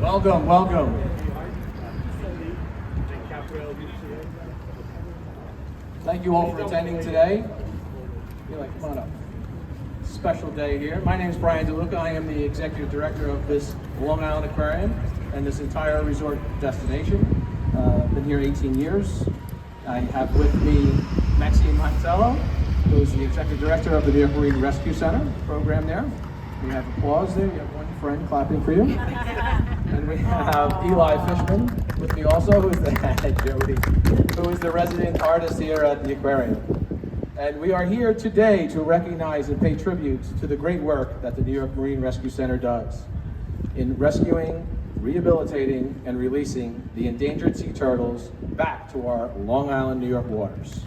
Welcome, welcome. Thank you all for attending today. Eli, come on up. Special day here. My name is Brian DeLuca. I am the executive director of this Long Island Aquarium and this entire resort destination. Been here 18 years. I have with me Maxine Montello, who is the executive director of the New York Marine Rescue Center program there. We have applause there. We have one friend clapping for you. And we have Eli Fishman with me also, who is the resident artist here at the aquarium. And we are here today to recognize and pay tribute to the great work that the New York Marine Rescue Center does in rescuing, rehabilitating, and releasing the endangered sea turtles back to our Long Island, New York waters.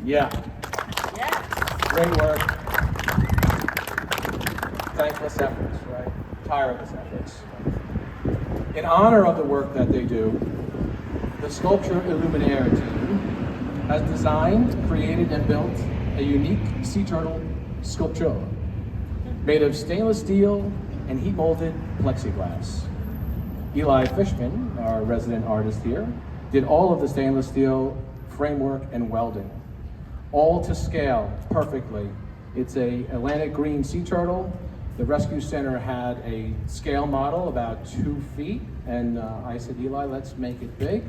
Yeah. Great work. Thankless efforts, right? Tireless efforts. In honor of the work that they do, the Sculpture Illuminaire team has designed, created, and built a unique sea turtle sculpture made of stainless steel and heat molded plexiglass. Eli Fishman, our resident artist here, did all of the stainless steel framework and welding, all to scale perfectly. It's a Atlantic green sea turtle. The Rescue Center had a scale model about 2 feet, and I said, Eli, let's make it big.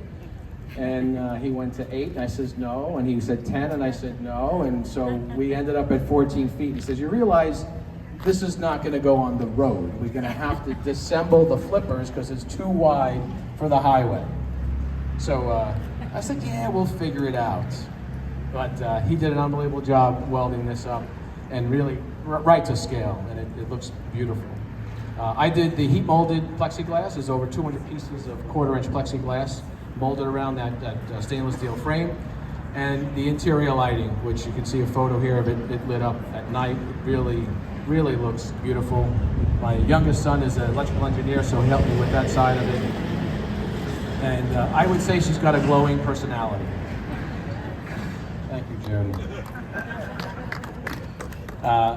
And he went to 8, and I says no, and he said 10, and I said no, and so we ended up at 14 feet. He says, you realize this is not gonna go on the road. We're gonna have to disassemble the flippers because it's too wide for the highway. So I said, yeah, we'll figure it out. But he did an unbelievable job welding this up and really right to scale, and it looks beautiful. I did the heat molded plexiglass. There's over 200 pieces of 1/4-inch plexiglass molded around that stainless steel frame. And the interior lighting, which you can see a photo here of it lit up at night. It really looks beautiful. My youngest son is an electrical engineer, so he helped me with that side of it. And I would say she's got a glowing personality. Thank you, Jody.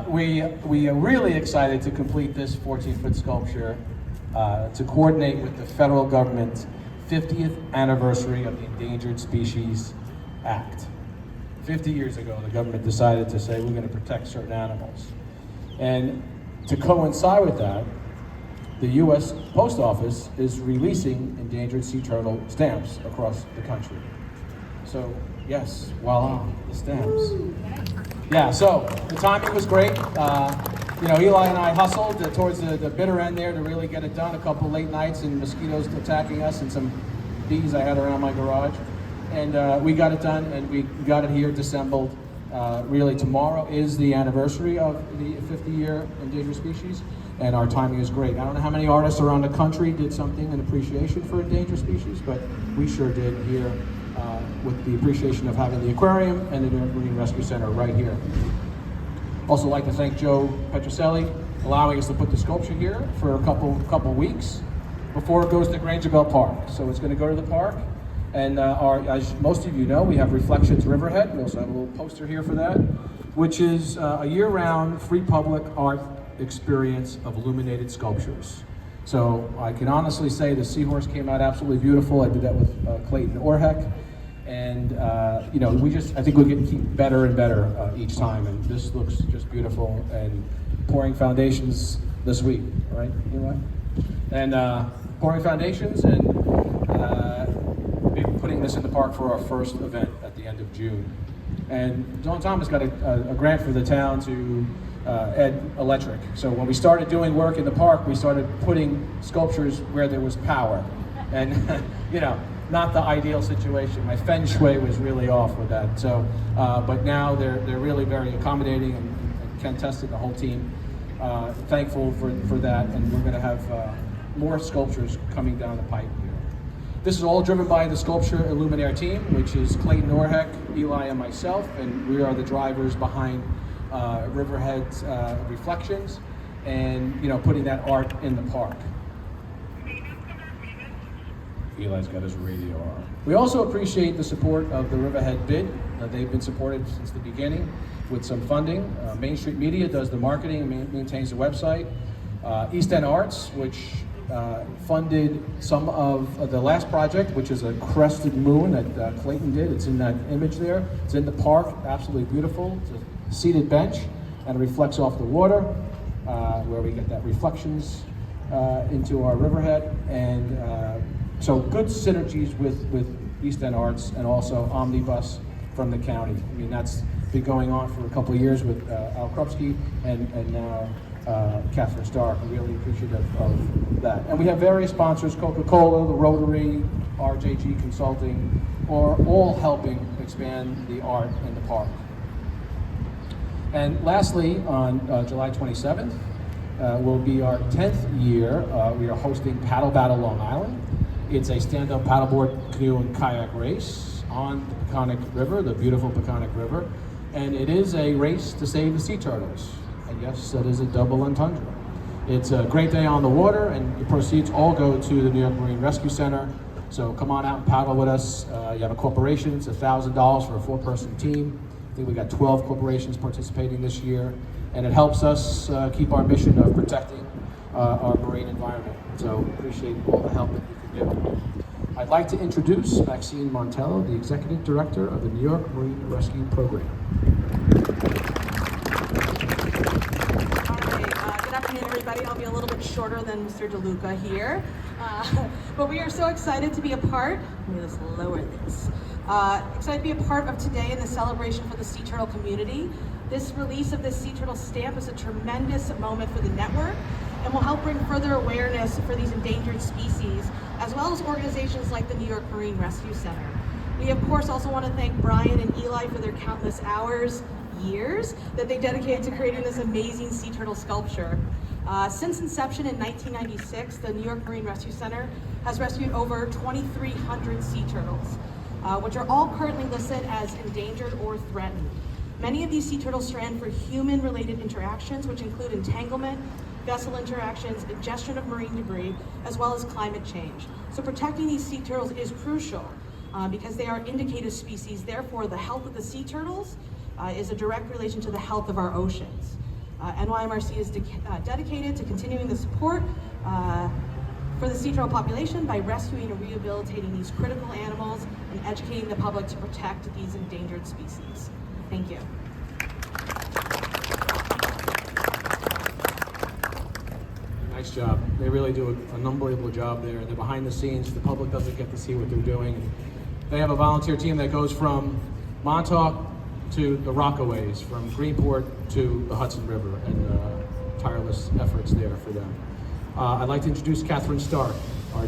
We are really excited to complete this 14-foot sculpture to coordinate with the federal government's 50th anniversary of the Endangered Species Act. 50 years ago, the government decided to say we're going to protect certain animals. And to coincide with that, the U.S. Post Office is releasing endangered sea turtle stamps across the country. So, yes, voila, the stamps. Yeah, so the timing was great. Eli and I hustled towards the bitter end there to really get it done. A couple late nights and mosquitoes attacking us and some bees I had around my garage. And we got it done, and we got it here disassembled. Really, tomorrow is the anniversary of the 50-year endangered species, and our timing is great. I don't know how many artists around the country did something in appreciation for endangered species, but we sure did here with the appreciation of having the aquarium and the New York Marine Rescue Center right here. Also like to thank Joe Petroselli allowing us to put the sculpture here for a couple weeks before it goes to Grangerville Park. So it's going to go to the park, and as most of you know, we have Reflections Riverhead. We also have a little poster here for that, which is a year-round free public art experience of illuminated sculptures. So I can honestly say the seahorse came out absolutely beautiful. I did that with Clayton Orheck. And I think we're going to keep better and better each time, and this looks just beautiful. And pouring foundations this week, right, Eli? And pouring foundations, and we'll be putting this in the park for our first event at the end of June. And John Thomas got a grant for the town to add electric. So when we started doing work in the park, we started putting sculptures where there was power, and not the ideal situation. My feng shui was really off with that. So, but now they're really very accommodating, and Ken Tested, the whole team, thankful for that. And we're going to have more sculptures coming down the pipe here. This is all driven by the Sculpture Illuminaire team, which is Clayton Orheck, Eli, and myself, and we are the drivers behind Riverhead's Reflections, and putting that art in the park. Eli's got his radio on. We also appreciate the support of the Riverhead bid. They've been supported since the beginning with some funding. Main Street Media does the marketing and maintains the website. East End Arts, which funded some of the last project, which is a crested moon that Clayton did. It's in that image there. It's in the park, absolutely beautiful. It's a seated bench and it reflects off the water, where we get that reflections into our riverhead. And so good synergies with East End Arts and also Omnibus from the county. I mean, that's been going on for a couple of years with Al Krupski and now Catherine Stark. I'm really appreciative of that. And we have various sponsors, Coca-Cola, the Rotary, RJG Consulting, are all helping expand the art in the park. And lastly, on July 27th, will be our 10th year. We are hosting Paddle Battle Long Island. It's a stand-up paddleboard, canoe, and kayak race on the Peconic River, the beautiful Peconic River. And it is a race to save the sea turtles. I guess that is a double entendre. It's a great day on the water, and the proceeds all go to the New York Marine Rescue Center. So come on out and paddle with us. You have a corporation, it's $1,000 for a 4-person team. I think we got 12 corporations participating this year, and it helps us keep our mission of protecting our marine environment. So appreciate all the help that you can do. I'd like to introduce Maxine Montello, the Executive Director of the New York Marine Rescue Program. Good afternoon, everybody. I'll be a little bit shorter than Mr. DeLuca here, but we are so excited to be a part. Let me just lower this. Excited to be a part of today in the celebration for the sea turtle community. This release of the sea turtle stamp is a tremendous moment for the network and will help bring further awareness for these endangered species, as well as organizations like the New York Marine Rescue Center. We, of course, also want to thank Brian and Eli for their countless hours, years, that they dedicated to creating this amazing sea turtle sculpture. Since inception in 1996, the New York Marine Rescue Center has rescued over 2,300 sea turtles, which are all currently listed as endangered or threatened. Many of these sea turtles strand for human-related interactions, which include entanglement, vessel interactions, ingestion of marine debris, as well as climate change. So protecting these sea turtles is crucial because they are indicated species. Therefore, the health of the sea turtles is a direct relation to the health of our oceans. NYMRC is dedicated to continuing the support for the sea turtle population by rescuing and rehabilitating these critical animals and educating the public to protect these endangered species. Thank you. Nice job. They really do an unbelievable job there. They're behind the scenes. The public doesn't get to see what they're doing. And they have a volunteer team that goes from Montauk to the Rockaways, from Greenport to the Hudson River, and tireless efforts there for them. I'd like to introduce Catherine Stark, our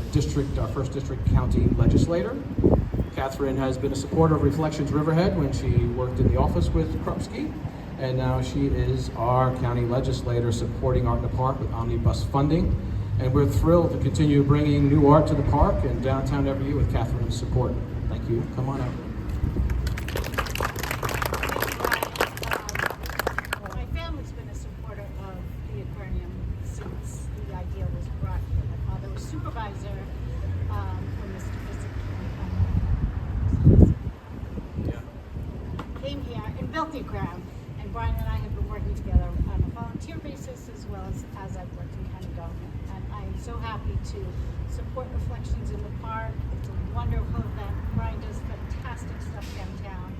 first district county legislator. Catherine has been a supporter of Reflections Riverhead when she worked in the office with Krupski, and now she is our county legislator supporting Art in the Park with omnibus funding. And we're thrilled to continue bringing new art to the park and downtown every year with Catherine's support. Thank you. Come on up. My family's been a supporter of the aquarium since the idea was brought here. My father was supervisor when Mr. Visick came here and built the aquarium. And Brian and I have been working together on a volunteer basis as well as I've worked in county government. And I'm so happy to support Reflections in the Park. It's a wonderful event. Brian does fantastic stuff downtown,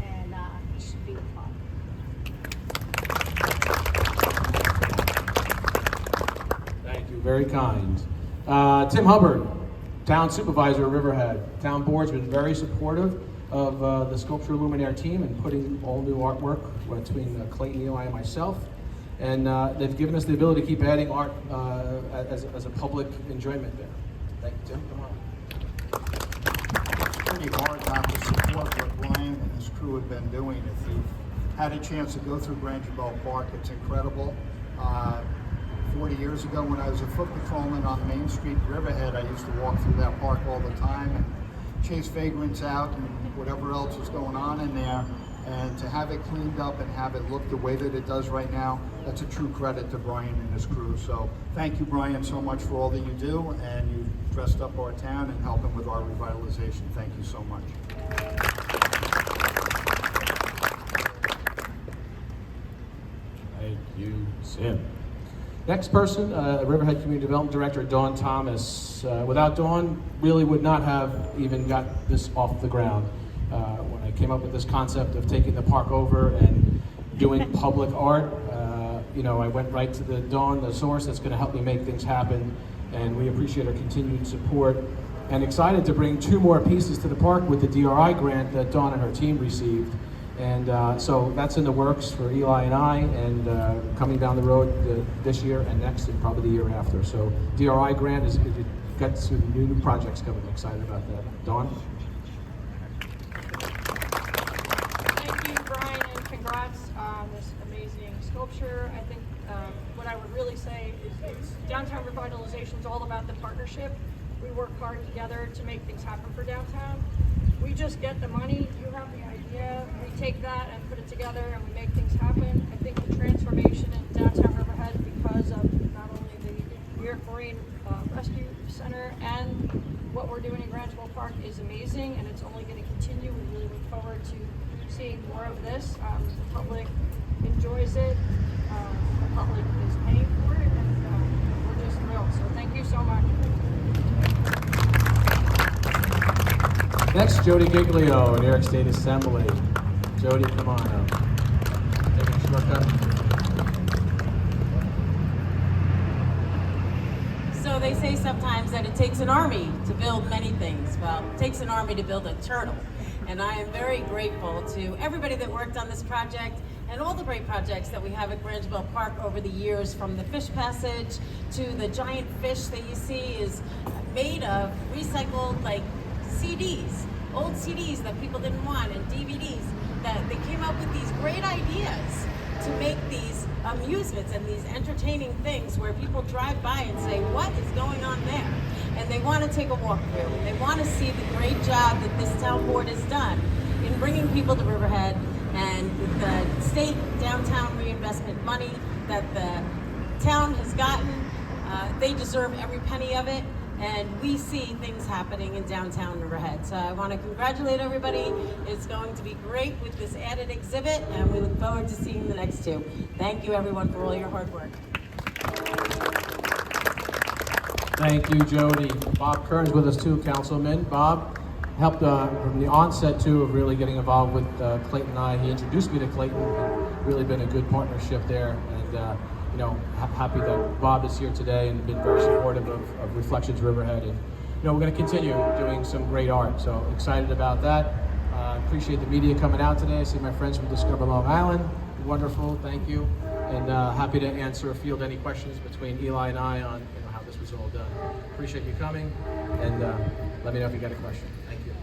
and it should be fun. Thank you, very kind. Tim Hubbard, town supervisor of Riverhead. Town board's been very supportive of the Sculpture Luminaire team and putting all new artwork between Clayton, Eli, and myself. And they've given us the ability to keep adding art as a public enjoyment there. Thank you, Tim. Come on. It's pretty hard not to support what Brian and his crew have been doing. If you've had a chance to go through Granger Bell Park, it's incredible. 40 years ago when I was a foot patrolman on Main Street, Riverhead, I used to walk through that park all the time and chase vagrants out and whatever else was going on in there. And to have it cleaned up and have it look the way that it does right now, that's a true credit to Brian and his crew. So thank you, Brian, so much for all that you do, and you've dressed up our town and helping with our revitalization. Thank you so much. Thank you, Tim. Next person, Riverhead Community Development Director Dawn Thomas. Without Dawn, really would not have even got this off the ground. When I came up with this concept of taking the park over and doing public art, I went right to Dawn, the source that's going to help me make things happen, and we appreciate her continued support. And excited to bring 2 more pieces to the park with the DRI grant that Dawn and her team received. And so that's in the works for Eli and I, and coming down the road this year and next, and probably the year after. So DRI grant is got some new projects coming. I'm excited about that. Dawn? Thank you, Brian, and congrats on this amazing sculpture. I think what I would really say is downtown revitalization is all about the partnership. We work hard together to make things happen for downtown. We just get the money, you have the idea, we take that and put it together and we make things happen. I think the transformation in downtown Riverhead, because of not only the New York Marine Rescue Center and what we're doing in Grangeville Park, is amazing, and it's only going to continue. We really look forward to seeing more of this. The public enjoys it, the public is paying for it, and we're just thrilled. So thank you so much. Next, Jody Giglio, New York State Assembly. Jody, come on up. Take a shortcut. So they say sometimes that it takes an army to build many things. Well, it takes an army to build a turtle. And I am very grateful to everybody that worked on this project and all the great projects that we have at Grangeville Park over the years, from the fish passage to the giant fish that you see is made of recycled CDs, old CDs that people didn't want, and DVDs, that they came up with these great ideas to make these amusements and these entertaining things where people drive by and say, what is going on there? And they want to take a walk through, and they want to see the great job that this town board has done in bringing people to Riverhead, and with the state downtown reinvestment money that the town has gotten, they deserve every penny of it. And we see things happening in downtown Riverhead. So I want to congratulate everybody. It's going to be great with this added exhibit, and we look forward to seeing the next 2. Thank you, everyone, for all your hard work. Thank you, Jody. Bob Kern's with us too, Councilman. Bob helped from the onset too of really getting involved with Clayton and I. He introduced me to Clayton, and really been a good partnership there. And happy that Bob is here today and been very supportive of Reflections Riverhead. And we're going to continue doing some great art. So excited about that. Appreciate the media coming out today. I see my friends from Discover Long Island. Wonderful, thank you. And happy to answer or field any questions between Eli and I on how this was all done. Appreciate you coming, and let me know if you got a question. Thank you.